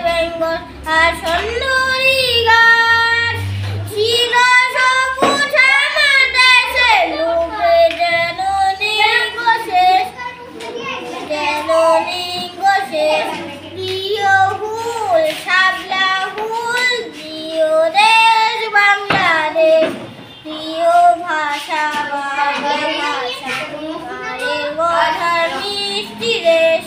বেঙ্গল আর সুন্দরী গান ছিল সবুজ আমার দেশে লোকে যেন লিঙ্গ শেষ প্রিয় হুল শাপলা হুল প্রিয় দেশ বাংলাদেশ প্রিয় ভাষা বাংলা ভাষা মায়ের কথার মিষ্টি রে